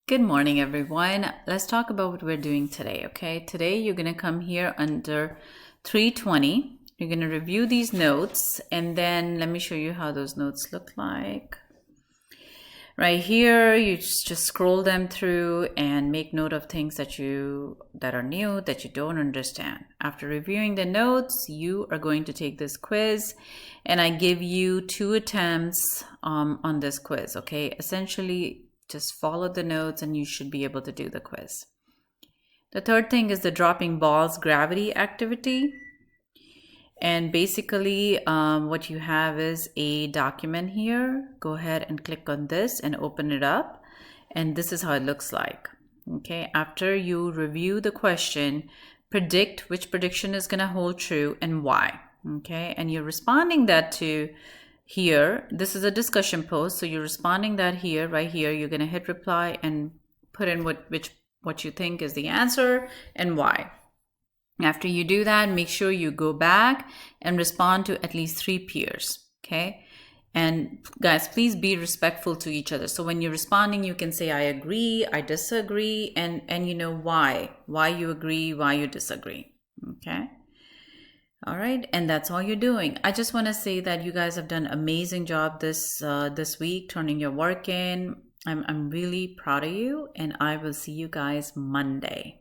Good morning, everyone. Let's talk about what we're doing today, okay? Today, you're going to come here under 320. You're going to review these notes, and then let me show you how those notes look like. Right here, you just scroll them through and make note of things that are new, that you don't understand. After reviewing the notes, you are going to take this quiz, and I give you 2 attempts on this quiz, okay? Essentially, just follow the notes and you should be able to do the quiz. The third thing is the dropping balls gravity activity. And basically what you have is a document here. Go ahead and click on this and open it up. And this is how it looks like. Okay, after you review the question, predict which prediction is going to hold true and why. Okay, and you're responding that to here. This is a discussion post, so you're responding that here, right here. You're going to hit reply and put in what you think is the answer and why. After you do that, make sure you go back and respond to at least 3 peers, okay? And guys, please be respectful to each other. So when you're responding, you can say, I agree, I disagree, and you know why you agree, why you disagree, okay? All right, and that's all you're doing. I just want to say that you guys have done an amazing job this week, turning your work in. I'm really proud of you, and I will see you guys Monday.